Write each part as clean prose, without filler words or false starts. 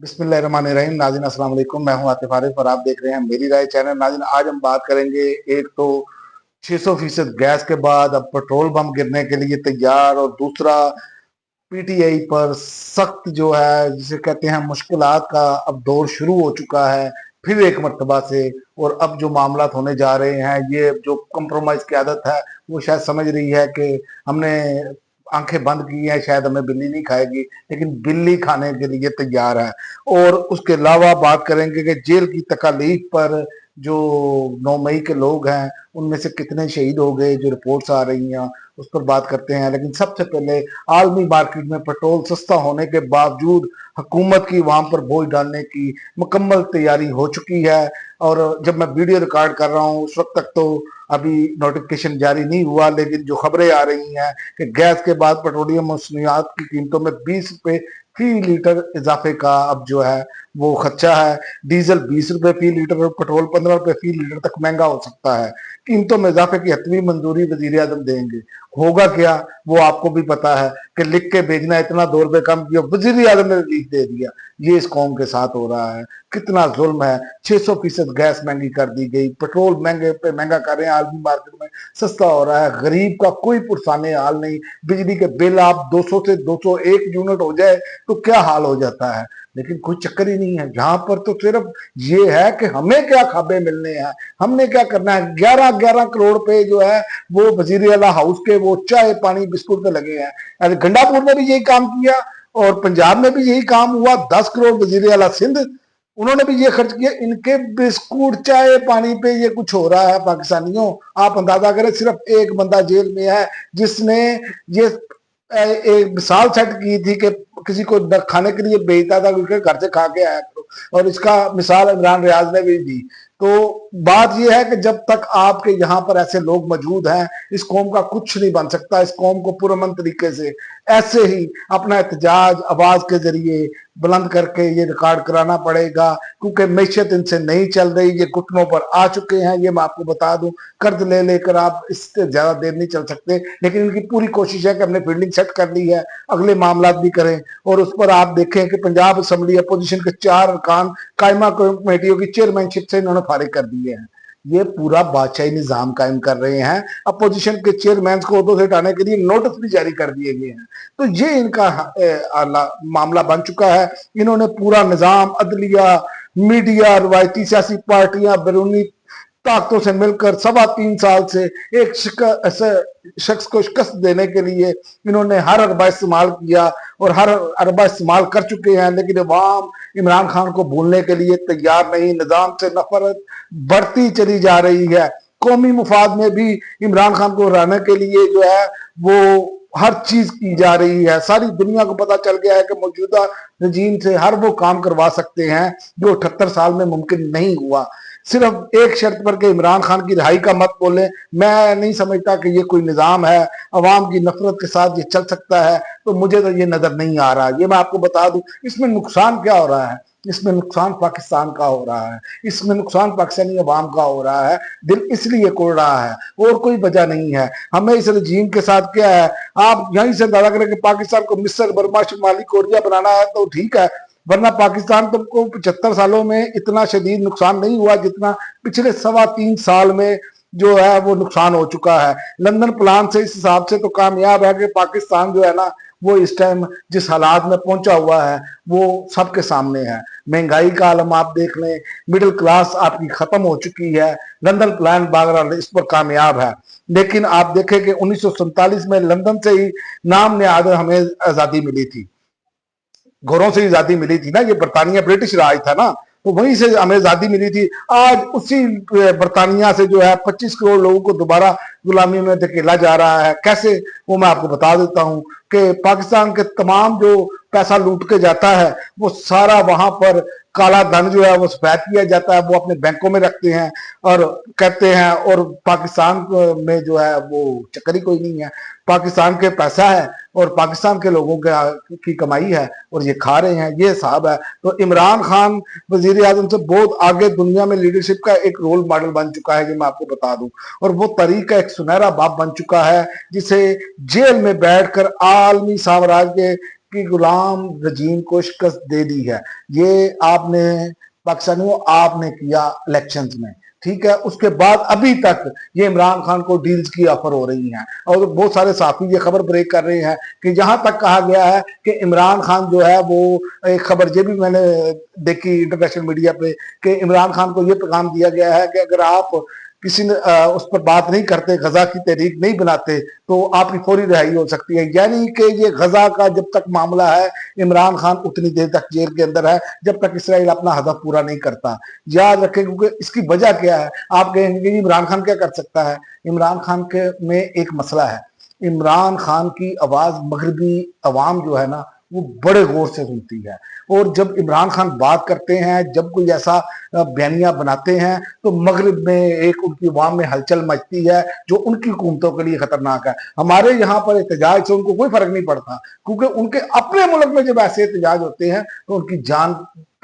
बिस्मिल्लाहिर्रहमानिर्रहीम। नाज़रीन अस्सलाम वालेकुम, मैं हूं आतिफ आरिफ और आप देख रहे हैं मेरी राय चैनल। नाज़रीन आज हम बात करेंगे, एक तो 600% गैस के बाद अब पेट्रोल बम गिरने के लिए तैयार, और दूसरा पीटीआई पर सख्त जो है जिसे कहते हैं मुश्किलात का अब दौर शुरू हो चुका है फिर एक मर्तबा से। और अब जो मामलात होने जा रहे हैं, ये जो कंप्रोमाइज की आदत है वो शायद समझ रही है कि हमने आंखें बंद की हैं, शायद हमें बिल्ली नहीं खाएगी, लेकिन बिल्ली खाने के लिए तैयार है। और उसके अलावा बात करेंगे कि जेल की तकालीफ पर जो 9 मई के लोग हैं उनमें से कितने शहीद हो गए, जो रिपोर्ट्स आ रही हैं उस पर बात करते हैं। लेकिन सबसे पहले आलमी मार्केट में पेट्रोल सस्ता होने के बावजूद हुकूमत की वहां पर बोझ डालने की मुकम्मल तैयारी हो चुकी है। और जब मैं वीडियो रिकॉर्ड कर रहा हूँ उस वक्त तक तो अभी नोटिफिकेशन जारी नहीं हुआ, लेकिन जो खबरें आ रही हैं कि गैस के बाद पेट्रोलियम मसनूआत की कीमतों में 20 रुपए फी लीटर इजाफे का अब जो है वो खर्चा है। डीजल 20 रुपए फी लीटर और पेट्रोल 15 रुपए फी लीटर तक महंगा हो सकता है। कीमतों में इजाफे की हतमी मंजूरी वजीर आजम देंगे। होगा क्या वो आपको भी पता है कि लिख के भेजना, इतना 2 रुपए कम किया, वजीर आजम ने रिलीफ दे दिया। ये इस कौम के साथ हो रहा है, कितना जुल्म है। 600% गैस महंगी कर दी गई, पेट्रोल महंगे पे महंगा कर रहे हैं, आलमी मार्केट में सस्ता हो रहा है। गरीब का कोई पुरसाने हाल नहीं। बिजली के बिल आप 200 से 201 यूनिट हो जाए तो क्या हाल हो जाता है, लेकिन कोई चक्कर ही नहीं है। जहां पर तो सिर्फ ये है कि हमें क्या खाबे मिलने हैं, हमने क्या करना है। 11-11 करोड़ पे जो है वो वजीर आला हाउस के वो चाय पानी बिस्कुट पे लगे हैं। अरे गंडापुर ने भी यही काम किया और पंजाब में भी यही काम हुआ। 10 करोड़ वजीर आला सिंध, उन्होंने भी ये खर्च किया। इनके बिस्कुट चाय पानी पे ये कुछ हो रहा है पाकिस्तानियों। आप अंदाजा करें, सिर्फ एक बंदा जेल में है जिसने ये एक मिसाल सेट की थी कि किसी को खाने के लिए भेजता था, उसके घर से खा के आया करो, और इसका मिसाल इमरान रियाज ने भी दी। तो बात यह है कि जब तक आपके यहाँ पर ऐसे लोग मौजूद हैं, इस कौम का कुछ नहीं बन सकता। इस कौम को पुरअमन तरीके से ऐसे ही अपना एहतजाज आवाज के जरिए बुलंद करके ये रिकॉर्ड कराना पड़ेगा, क्योंकि मैशत इनसे नहीं चल रही, ये घुटनों पर आ चुके हैं। ये मैं आपको बता दूं, कर्ज ले लेकर आप इससे ज्यादा देर नहीं चल सकते। लेकिन इनकी पूरी कोशिश है कि हमने फील्डिंग सेट कर ली है, अगले मामला भी करें। और उस पर आप देखें कि पंजाब असम्बली अपोजिशन के 4 अरकान कायमा कमेटियों की चेयरमैनशिप से इन्होंने फारिग कर दिए हैं। ये पूरा बादशाही निजाम कायम कर रहे हैं। अपोजिशन के चेयरमैन को उहदों से हटाने के लिए नोटिस भी जारी कर दिए गए हैं। तो ये इनका मामला बन चुका है। इन्होंने पूरा निजाम, अदलिया, मीडिया, रवायती सियासी पार्टियां, बैरूनी ताकतों से मिलकर 3.25 साल से एक शख्स को शिकस्त देने के लिए इन्होंने हर अरबा इस्तेमाल किया और हर अरबा इस्तेमाल कर चुके हैं। लेकिन अवाम इमरान खान को भूलने के लिए तैयार नहीं। निजाम से नफरत बढ़ती चली जा रही है। कौमी मुफाद में भी इमरान खान को हराने के लिए जो है वो हर चीज की जा रही है। सारी दुनिया को पता चल गया है कि मौजूदा रजीम से हर वो काम करवा सकते हैं जो 78 साल में मुमकिन नहीं हुआ। सिर्फ एक शर्त पर कि इमरान खान की रिहाई का मत बोले। मैं नहीं समझता कि ये कोई निजाम है, अवाम की नफरत के साथ ये चल सकता है। तो मुझे तो ये नजर नहीं आ रहा। ये मैं आपको बता दूं, इसमें नुकसान क्या हो रहा है। इसमें नुकसान पाकिस्तान का हो रहा है, इसमें नुकसान पाकिस्तानी अवाम का हो रहा है। दिल इसलिए कोड़ रहा है और कोई वजह नहीं है। हमें इस रजीम के साथ क्या है, आप यहीं से अंदाजा करें कि पाकिस्तान को मिस्र, बर्मा, शुमाली कोरिया बनाना है तो ठीक है, वरना पाकिस्तान तुमको 75 सालों में इतना शदीद नुकसान नहीं हुआ जितना पिछले 3.25 साल में जो है वो नुकसान हो चुका है। लंदन प्लान से इस हिसाब से तो कामयाब है कि पाकिस्तान जो है ना वो इस टाइम जिस हालात में पहुंचा हुआ है वो सबके सामने है। महंगाई का आलम आप देख लें, मिडिल क्लास आपकी खत्म हो चुकी है। लंदन प्लान बहरहाल इस पर कामयाब है। लेकिन आप देखें कि 1947 में लंदन से ही नाम नेहाद हमें आजादी मिली थी, घरों से आजादी मिली थी ना। ये बरतानिया ब्रिटिश राज था ना, तो वहीं से हमें आजादी मिली थी। आज उसी बरतानिया से जो है 25 करोड़ लोगों को दोबारा गुलामी में धकेला जा रहा है। कैसे, वो मैं आपको बता देता हूं कि पाकिस्तान के तमाम जो पैसा लूट के जाता है वो सारा वहां पर काला धन जो है वो सफेद किया जाता है, वो अपने बैंकों में रखते हैं और कहते हैं। और पाकिस्तान में जो है वो चक्कर ही कोई नहीं है। पाकिस्तान के पैसा है और पाकिस्तान के लोगों की कमाई है और ये खा रहे हैं, ये हिसाब है। तो इमरान खान वजीर आजम से बहुत आगे दुनिया में लीडरशिप का एक रोल मॉडल बन चुका है, ये मैं आपको बता दूं। और वो तरीका एक सुनहरा बाप बन चुका है जिसे जेल में बैठकर आलमी साम्राज्य के कि गुलाम रजीम को शिकस्त दे दी है। ये आपने पाकिस्तानियों आपने किया इलेक्शंस में, ठीक है। उसके बाद अभी तक ये इमरान खान को डील्स की ऑफर हो रही हैं और बहुत सारे साथी ये खबर ब्रेक कर रहे हैं कि जहां तक कहा गया है कि इमरान खान जो है वो, एक खबर ये भी मैंने देखी इंटरनेशनल मीडिया पे कि इमरान खान को ये पैगाम दिया गया है कि अगर आप किसी ने उस पर बात नहीं करते, गजा की तहरीक नहीं बनाते, तो आपकी फौरी रिहाई हो सकती है। यानी कि ये गजा का जब तक मामला है, इमरान खान उतनी देर तक जेल के अंदर है जब तक इसराइल अपना हदफ पूरा नहीं करता। याद रखें, क्योंकि इसकी वजह क्या है। आप कहेंगे कि इमरान खान क्या कर सकता है। इमरान खान के में एक मसला है, इमरान खान की आवाज मगरबी अवाम जो है ना वो बड़े गौर से सुनती है, और जब इमरान खान बात करते हैं, जब कोई ऐसा बयानिया बनाते हैं, तो मगरिब में एक उनकी अवाम में हलचल मचती है जो उनकी हुकूमतों के लिए खतरनाक है। हमारे यहाँ पर एहतजाज से उनको कोई फर्क नहीं पड़ता, क्योंकि उनके अपने मुल्क में जब ऐसे एहतजाज होते हैं तो उनकी जान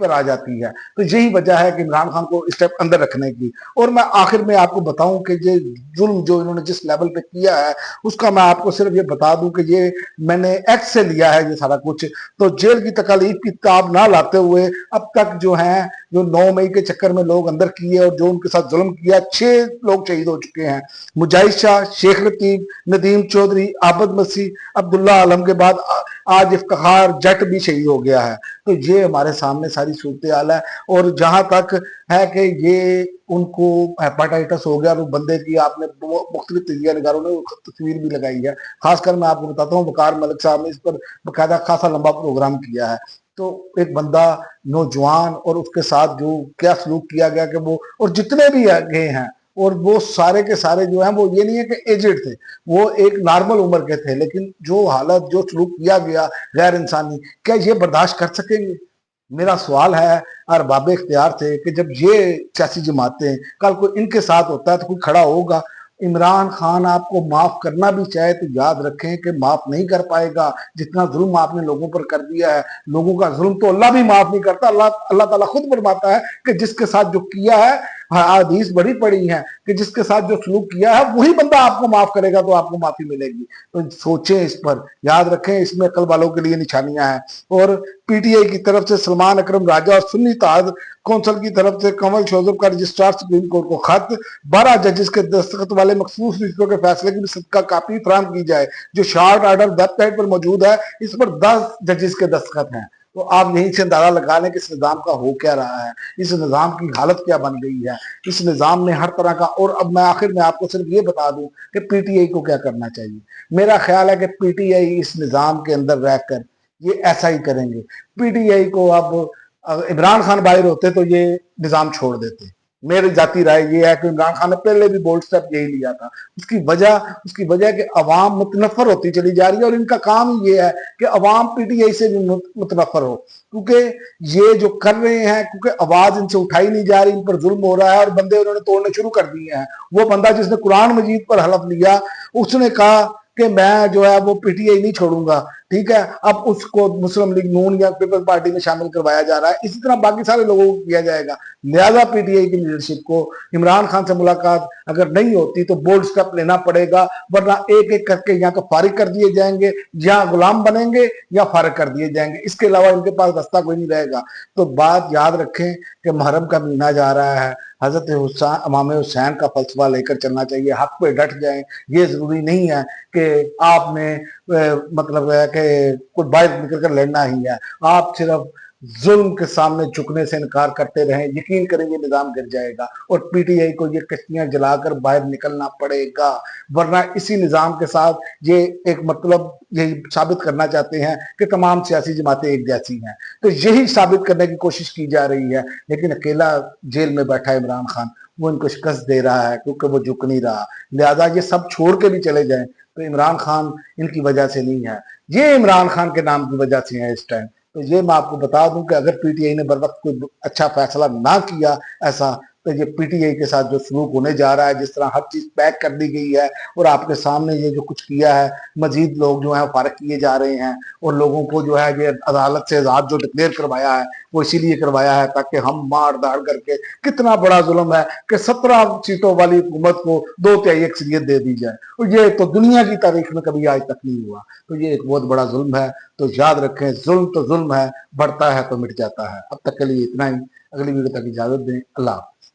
पर आ जाती है। तो यही वजह है कि इमरान खान को स्टेप अंदर रखने की। और मैं आखिर में आपको बताऊं कि ये जुल्म जो इन्होंने जिस लेवल पे किया है, उसका मैं आपको सिर्फ ये बता दूं कि ये मैंने एक्स से लिया है ये सारा कुछ। तो जेल की तकालीफ की किताब ना लाते हुए अब तक जो है, जो 9 मई के चक्कर में लोग अंदर किए और जो उनके साथ जुल्म किया, 6 लोग शहीद हो चुके हैं। मुजाहिद शाह, शेख लतीफ, नदीम चौधरी, आबद मसीह, अब्दुल्ला आलम के बाद आज इफ्तिखार जट भी शहीद हो गया है। तो ये हमारे सामने सारी सूरत हाल है। और जहां तक है कि ये उनको हेपाटाइटिस हो गया, और बंदे की आपने मुख्तलिफ तजिया निगारों ने तस्वीर भी लगाई है। खासकर मैं आपको बताता हूँ, वकार मलिक साहब ने इस पर बाकायदा खासा लंबा प्रोग्राम किया है। तो एक बंदा नौजवान और उसके साथ जो क्या सलूक किया गया कि वो, और जितने भी गए हैं, और वो सारे के सारे जो हैं वो ये नहीं है कि एजेड थे, वो एक नॉर्मल उम्र के थे, लेकिन जो हालत जो सलूक किया गया गैर इंसानी, क्या ये बर्दाश्त कर सकेंगे? मेरा सवाल है अरबाब इख्तियार से कि जब ये सियासी जमातें कल को इनके साथ होता है तो कोई खड़ा होगा। इमरान खान आपको माफ करना भी चाहे तो याद रखें कि माफ नहीं कर पाएगा। जितना जुल्म आपने लोगों पर कर दिया है, लोगों का जुल्म तो अल्लाह भी माफ नहीं करता। अल्लाह ताला खुद फरमाता है कि जिसके साथ जो किया है, हदीस बड़ी पड़ी है कि जिसके साथ जो सलूक किया है वही बंदा आपको माफ करेगा तो आपको माफी मिलेगी। तो सोचें इस पर, याद रखें, इसमें अकल वालों के लिए निशानियां हैं। और पीटीआई की तरफ से सलमान अकरम राजा और सुन्नी ताज कौंसल की तरफ से कंवल शोजब का रजिस्ट्रार सुप्रीम कोर्ट को खत, 12 जजेस के दस्तखत वाले मखसूस रिश्तों के फैसले की भी सबका कापी फराहम की जाए, जो शार्ट ऑर्डर वेबसाइट पर मौजूद है। इस पर 10 जजेस के दस्तखत हैं। तो आप यहीं से अंदाजा लगा लें कि इस निज़ाम का हो क्या रहा है, इस निज़ाम की हालत क्या बन गई है। इस निज़ाम में हर तरह का, और अब मैं आखिर में आपको सिर्फ ये बता दूं कि पीटीआई को क्या करना चाहिए। मेरा ख्याल है कि पीटीआई इस निज़ाम के अंदर रहकर ये ऐसा ही करेंगे। पीटीआई को अब इमरान खान बाहर होते तो ये निज़ाम छोड़ देते। मेरी जाती राय ये है कि इमरान खान ने पहले भी बोल्ड स्टेप यही लिया था। उसकी वजह कि अवाम मुतनफर होती चली जा रही है, और इनका काम ये है कि अवाम पीटीआई से भी मुतनफर हो, क्योंकि ये जो कर रहे हैं, क्योंकि आवाज इनसे उठाई नहीं जा रही, इन पर जुल्म हो रहा है और बंदे उन्होंने तोड़ने शुरू कर दिए हैं। वो बंदा जिसने कुरान मजीद पर हलफ लिया, उसने कहा कि मैं जो है वो पीटीआई नहीं छोड़ूंगा, ठीक है। अब उसको मुस्लिम लीग नून या पीपल्स पार्टी में शामिल करवाया जा रहा है। इसी तरह बाकी सारे लोगों को किया जाएगा। लिहाजा पीटीआई की लीडरशिप को इमरान खान से मुलाकात अगर नहीं होती तो बोल्ड स्टेप लेना पड़ेगा, वरना एक एक करके या तो फारिग कर दिए जाएंगे, या गुलाम बनेंगे, या फारिग कर दिए जाएंगे। इसके अलावा इनके पास रास्ता कोई नहीं रहेगा। तो बात याद रखें कि मुहर्रम का महीना जा रहा है, हजरत इमाम हुसैन का फलसफा लेकर चलना चाहिए, हक पे डट जाएं। ये जरूरी नहीं है कि आपने मतलब है कि कोई बाहर निकल कर लड़ना ही है। आप सिर्फ जुल्म के सामने झुकने से इनकार करते रहें, यकीन करेंगे निजाम गिर जाएगा और पीटीआई को ये कश्तियां जलाकर बाहर निकलना पड़ेगा। वरना इसी निजाम के साथ ये एक मतलब यही साबित करना चाहते हैं कि तमाम सियासी जमातें एक जैसी हैं। तो यही साबित करने की कोशिश की जा रही है, लेकिन अकेला जेल में बैठा इमरान खान वो इनको शिकस्त दे रहा है, क्योंकि वो झुक नहीं रहा। लिहाजा ये सब छोड़ के भी चले जाएं तो इमरान खान इनकी वजह से नहीं है, ये इमरान खान के नाम की वजह से है इस टाइम। तो ये मैं आपको बता दूं कि अगर पीटीआई ने बर वक्त कोई अच्छा फैसला ना किया ऐसा, तो ये पीटीआई के साथ जो सलूक होने जा रहा है, जिस तरह हर चीज पैक कर दी गई है और आपके सामने ये जो कुछ किया है, मजीद लोग जो है फारिग किए जा रहे हैं, और लोगों को जो है ये अदालत से आजाद जो डिक्लेयर करवाया है وہ اسی لیے کروایا ہے تاکہ ہم مار داڑ کر کے، کتنا بڑا ظلم ہے کہ 17 سیٹوں والی حکومت کو 2/3 اکثریت دے دی جائے، اور یہ تو دنیا کی تاریخ میں کبھی آج تک نہیں ہوا، تو یہ ایک بہت بڑا ظلم ہے۔ تو یاد رکھیں، ظلم تو ظلم ہے، بڑھتا ہے تو مٹ جاتا ہے۔ اب تک کے لیے اتنا ہی، اگلی ویڈیو تک اجازت دیں، اللہ حافظ۔